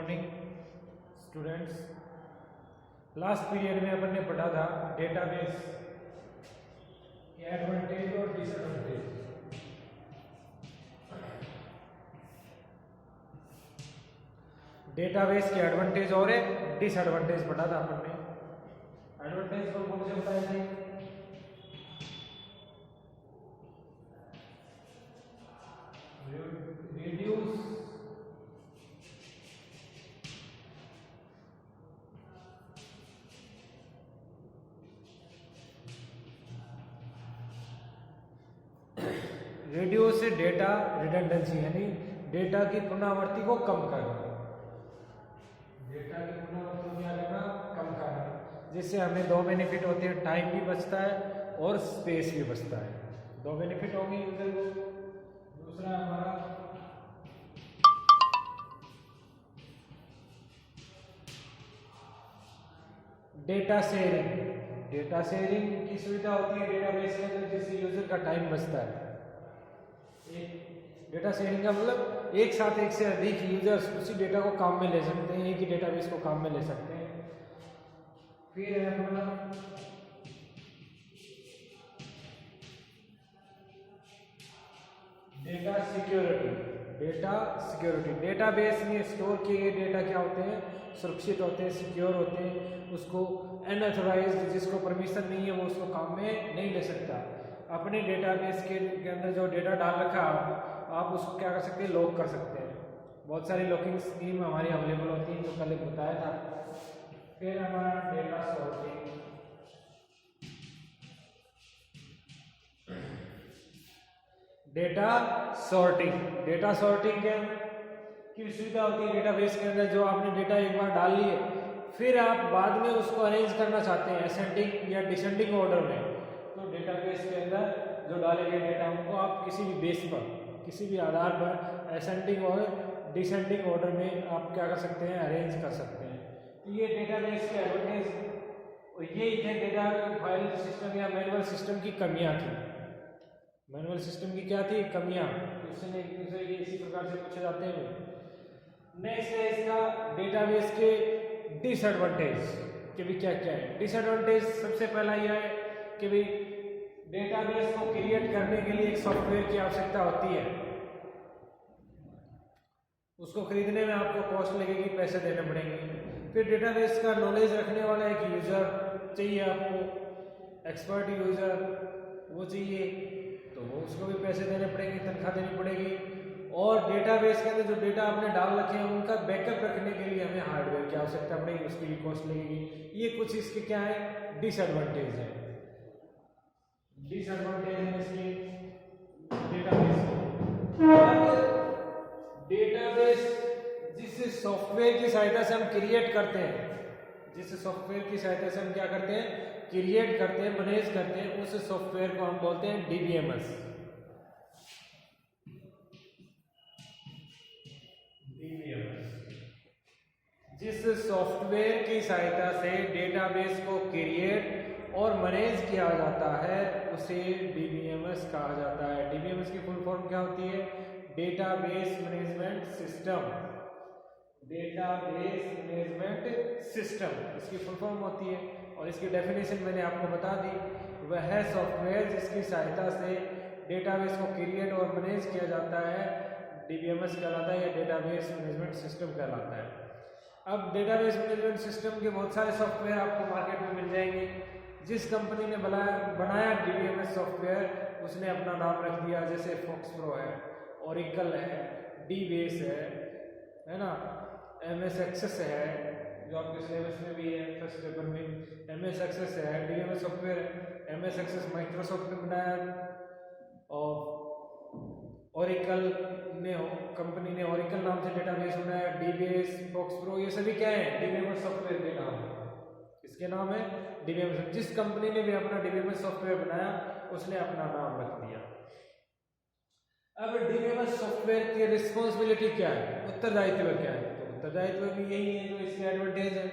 Morning students. Last period में अपन ने पढ़ा था डेटाबेस के एडवांटेज और डिसएडवांटेज। डेटाबेस के एडवांटेज और डिसएडवांटेज पढ़ा था अपन ने। एडवांटेज कौन से बताए थे? रिड्यूस डेटा रिडंडेंसी यानी डेटा की पुनरावृत्ति को कम करना। डेटा की पुनरावृत्ति को क्या करना? कम करना। जिससे हमें दो बेनिफिट होते हैं, टाइम भी बचता है और स्पेस भी बचता है। दो बेनिफिट होंगे यूजर को। दूसरा हमारा डेटा शेयरिंग। डेटा शेयरिंग की सुविधा होती है डेटाबेस के अंदर, जिससे यूजर का टाइम बचता है। डेटा शेयरिंग का मतलब एक साथ एक से अधिक यूजर्स उसी डेटा को काम में ले सकते हैं, एक ही डेटाबेस को काम में ले सकते हैं। फिर है अपना data security. Data security, database में स्टोर किए गए डेटा क्या होते हैं? सुरक्षित होते हैं, सिक्योर होते हैं। उसको अनऑथराइज्ड, जिसको परमिशन नहीं है वो उसको काम में नहीं ले सकता। अपने डेटाबेस के अंदर जो डेटा डाल रखा आप उसको क्या कर सकते हैं? लॉक कर सकते हैं। बहुत सारी लॉकिंग स्कीम हमारी अवेलेबल होती है, जो कल बताया था। फिर हमारा data sorting. Data sorting, data sorting की सुविधा होती है डेटाबेस के अंदर। जो आपने डेटा एक बार डाल लिए, फिर आप बाद में उसको अरेंज करना चाहते हैं असेंडिंग या डिसेंडिंग ऑर्डर में, तो डेटाबेस के अंदर जो डाले गए डेटा उनको आप किसी भी बेस पर, किसी भी आधार पर असेंडिंग और डिसेंडिंग ऑर्डर में आप क्या कर सकते हैं? अरेंज कर सकते हैं। तो ये डेटाबेस के एडवांटेज यही थे। डेटा फाइल सिस्टम या मैनुअल सिस्टम की कमियां थी। मैनुअल सिस्टम की क्या थी? कमियां। क्वेश्चन एक दूसरे के इसी प्रकार से पूछे जाते हैं। नेक्स्ट है इसका डेटाबेस के डिसएडवांटेज कि भी क्या क्या है। डिसएडवांटेज सबसे पहला यह है कि भी डेटाबेस को क्रिएट करने के लिए एक सॉफ्टवेयर की आवश्यकता होती है। उसको खरीदने में आपको कॉस्ट लगेगी, पैसे देने पड़ेंगे। फिर डेटाबेस का नॉलेज रखने वाला एक यूजर चाहिए आपको, एक्सपर्ट यूजर वो चाहिए, तो उसको भी पैसे देने पड़ेंगे, तनख्वाह देनी पड़ेगी। और डेटाबेस के अंदर जो डेटा आपने डाल रखे हैं उनका बैकअप रखने के लिए हमें हार्डवेयर की आवश्यकता पड़ेगी, उसकी भी कॉस्ट लगेगी। ये कुछ इसके क्या है? डिसएडवांटेज है। डिसएडवांटेज है इसके डेटाबेस के। डेटाबेस जिस सॉफ्टवेयर की सहायता से हम क्रिएट करते हैं, जिस सॉफ्टवेयर की सहायता से हम क्या करते हैं? क्रिएट करते हैं, मैनेज करते हैं, उस सॉफ्टवेयर को हम बोलते हैं डीबीएमएस। जिस सॉफ्टवेयर की सहायता से डेटाबेस को क्रिएट और मैनेज किया जाता है उसे डीबीएमएस कहा जाता है। डीबीएमएस की फुल फॉर्म क्या होती है? Database management system. Database management system इसकी फुल फॉर्म होती है। और इसकी डेफिनेशन मैंने आपको बता दी। वह है सॉफ्टवेयर जिसकी सहायता से डेटाबेस को क्रिएट और मैनेज किया जाता है, डीबीएमएस कहलाता है या डेटाबेस मैनेजमेंट सिस्टम कहलाता है। अब डेटाबेस मैनेजमेंट सिस्टम के बहुत सारे सॉफ्टवेयर आपको मार्केट में मिल जाएंगे। जिस कंपनी ने बनाया डीबीएमएस सॉफ्टवेयर उसने अपना नाम रख दिया, जैसे फोक्सप्रो है, ओरेकल है, डीबेस है ना, एमएस एक्सेस है जो आपके सिलेबस में भी है फर्स्ट पेपर में, एमएस एक्सेस है, DBMS software. MS Access Microsoft ने बनाया और ओरेकल ने कंपनी ने ओरेकल नाम से डेटाबेस बनाया। डीबीएस, फोक्सप्रो ये सभी क्या है? डीबीएमएस सॉफ्टवेयर के नाम है। इसके नाम है डीबीएमएस। जिस कंपनी ने भी अपना डीबीएमएस सॉफ्टवेयर बनाया उसने अपना नाम रख दिया। अब डीबीएमएस सॉफ्टवेयर की रिस्पॉन्सिबिलिटी क्या है? उत्तरदायित्व क्या है? तो उत्तरदायित्व भी यही है जो इसके एडवांटेज है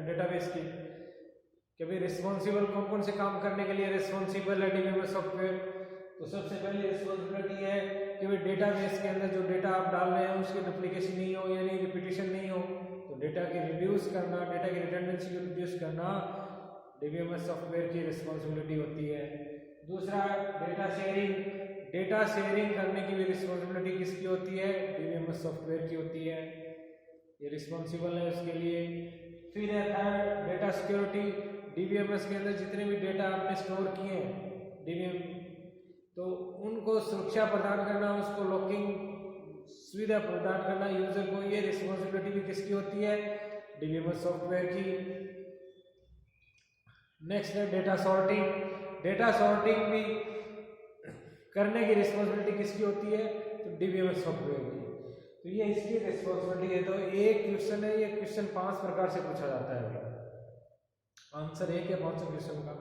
डेटाबेस की। कभी रिस्पॉन्सिबल कौन कौन से काम करने के लिए रिस्पॉन्सिबल है डीबीएमएस सॉफ्टवेयर? तो सबसे पहली रिस्पॉन्सिबिलिटी है कि भाई डेटाबेस के अंदर जो डेटा आप डाल रहे हैं उसकी डुप्लीकेशन नहीं हो, यानी रिपीटिशन नहीं हो। तो डेटा की रिड्यूस करना, डेटा की रिडंडेंसी को रिड्यूस करना डीबीएमएस सॉफ्टवेयर की रिस्पॉन्सिबिलिटी होती है। दूसरा डेटा शेयरिंग, डेटा शेयरिंग करने की भी रिस्पॉन्सिबिलिटी किसकी होती है? डीबीएमएस सॉफ्टवेयर की होती है, ये रिस्पॉन्सिबल है उसके लिए। फिर है थर्ड डेटा सिक्योरिटी, डीबीएमएस के अंदर जितने भी डेटा आपने स्टोर किए हैं डीबीएम, तो उनको सुरक्षा प्रदान करना, उसको लॉकिंग सुविधा प्रदान करना यूजर को, ये रिस्पॉन्सिबिलिटी भी किसकी होती है? डीबीएमएस सॉफ्टवेयर की। नेक्स्ट है डेटा सॉर्टिंग, डेटा सॉर्टिंग भी करने की रिस्पॉन्सिबिलिटी किसकी होती है? तो डीबीएमएस सॉफ्टवेयर की। तो ये इसकी रिस्पॉन्सिबिलिटी है। तो एक क्वेश्चन है, ये क्वेश्चन 5 प्रकार से पूछा जाता है। आंसर एक या 5 क्वेश्चन का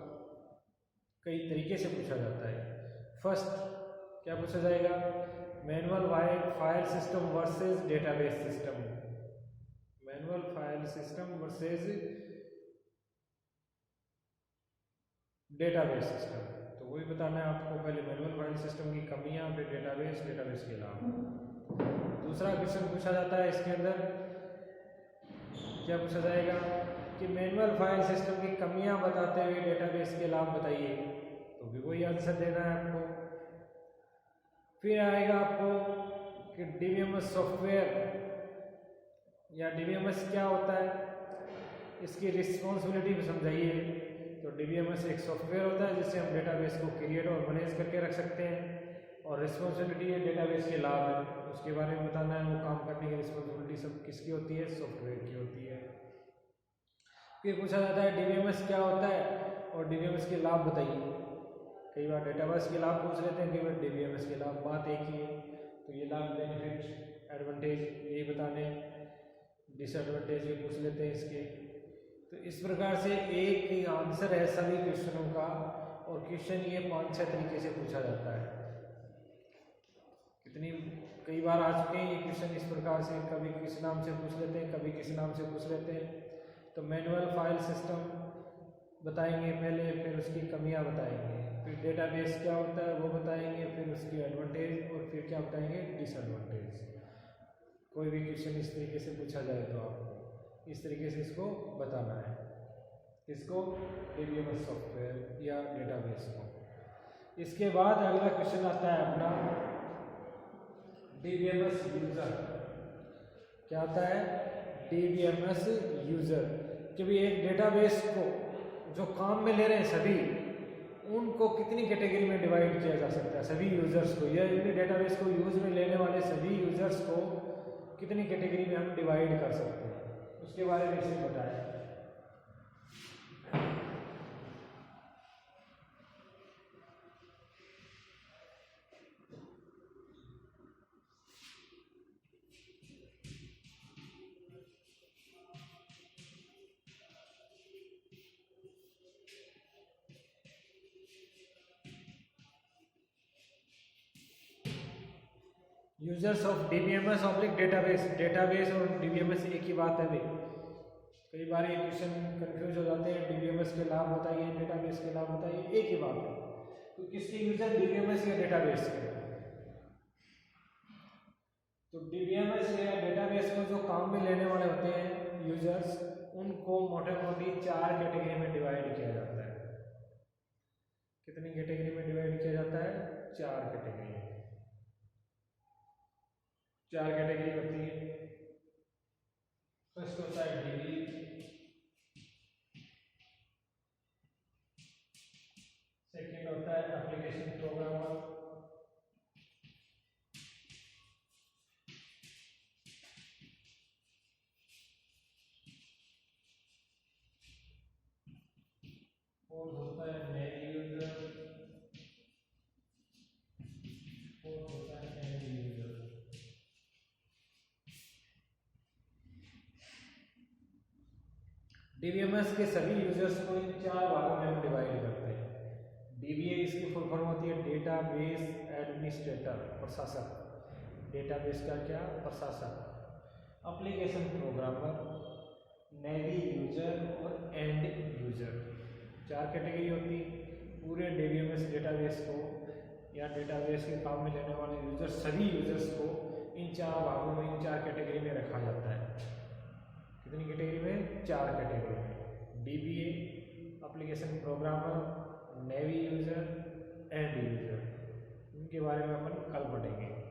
कई तरीके से पूछा जाता है। फर्स्ट क्या पूछा जाएगा? Manual file system versus database system, manual file system versus database system. तो वही बताना है आपको, पहले मैनुअल फाइल सिस्टम की कमियां, फिर डेटाबेस, डेटाबेस के लाभ। दूसरा क्वेश्चन पूछा जाता है इसके अंदर, क्या पूछा जाएगा कि मैनुअल फाइल सिस्टम की कमियां बताते हुए डेटाबेस के लाभ बताइए। तो भी वही आंसर देना है आपको। फिर आएगा आपको कि डीबीएमएस सॉफ्टवेयर या डीबीएमएस क्या होता है, इसकी रिस्पॉन्सिबिलिटी भी समझाइए। तो डीबीएमएस एक सॉफ्टवेयर होता है जिससे हम डेटाबेस को क्रिएट और मैनेज करके रख सकते हैं, और रिस्पॉन्सिबिलिटी है डेटाबेस के लाभ है, उसके बारे में बताना है। वो काम करने की रिस्पॉन्सिबिलिटी सब किसकी होती है? सॉफ्टवेयर की होती है। फिर पूछा जाता है डीबीएमएस क्या होता है और डीबीएमएस के लाभ बताइए। कई बार डेटाबेस के लाभ पूछ लेते हैं, कई बार डीबीएमएस के लाभ, बात एक ही है। तो ये लाभ, बेनिफिट, एडवांटेज यही बताने, डिसएडवांटेज ये पूछ लेते हैं इसके। तो इस प्रकार से एक ही आंसर है सभी क्वेश्चनों का, और क्वेश्चन ये 5-6 तरीके से पूछा जाता है। कितनी कई बार आ चुके हैं ये क्वेश्चन इस प्रकार से, कभी किस नाम से पूछ लेते हैं, कभी किस नाम से पूछ लेते हैं। तो मैनुअल फाइल सिस्टम बताएंगे पहले, फिर उसकी कमियां बताएंगे, फिर डेटाबेस क्या होता है वो बताएंगे, फिर उसकी एडवांटेज, और फिर क्या बताएंगे? डिसएडवांटेज। कोई भी क्वेश्चन इस तरीके से पूछा जाए तो आपको इस तरीके से इसको बताना है, इसको डीबीएमएस सॉफ्टवेयर या डेटाबेस को। इसके बाद अगला क्वेश्चन आता है अपना डीबीएमएस यूजर। क्या आता है? DBMS user. कि भी एक डेटाबेस को जो काम में ले रहे हैं सभी, उनको कितनी कैटेगरी में डिवाइड किया जा सकता है? सभी यूजर्स को, या डेटाबेस को यूज में लेने वाले सभी यूजर्स को कितनी कैटेगरी में हम डिवाइड कर सकते हैं, उसके बारे में इसे बताया। Users of DBMS oblique database, database और डीबीएमएस एक ही बात है भाई। कई बार ये क्वेश्चन कंफ्यूज हो जाते हैं, डीबीएमएस के लाभ बताइए, डेटाबेस के लाभ बताइए, एक ही बात है। तो किसके यूजर? डीबीएमएस या डेटाबेस के? तो डीबीएमएस या डेटाबेस को जो काम में लेने वाले होते हैं यूजर्स, उनको मोटे मोटी 4 कैटेगरी में डिवाइड किया जाता है। कितनी कैटेगरी में डिवाइड किया जाता है? 4 कैटेगरी। 4 कैटेगरी होती है। फर्स्ट होता है डीबी, सेकंड होता है एप्लीकेशन प्रोग्रामर, फोर्थ होता है नेवी यूजर, फोर्थ होता है नेवी यूजर। डीबीएमएस के सभी यूजर्स को इन 4 भागों में हम डिवाइड करते हैं। डीबीए इसकी फुल फॉर्म होती है डेटाबेस एडमिनिस्ट्रेटर, प्रशासक। डेटाबेस का क्या? प्रशासक। एप्लीकेशन प्रोग्रामर, नेवी यूजर और एंड यूजर। 4 कैटेगरी होती। पूरे डीबीएमएस डेटाबेस को या डेटाबेस के काम में लेने वाले यूजर्स, सभी यूजर्स को इन 4 भागों में, इन 4 कैटेगरी में रखा जाता है। कितनी कैटेगरी में? 4 कैटेगरी में। DBA application programmer, navy user, and user, इनके बारे में अपन कल पढ़ेंगे।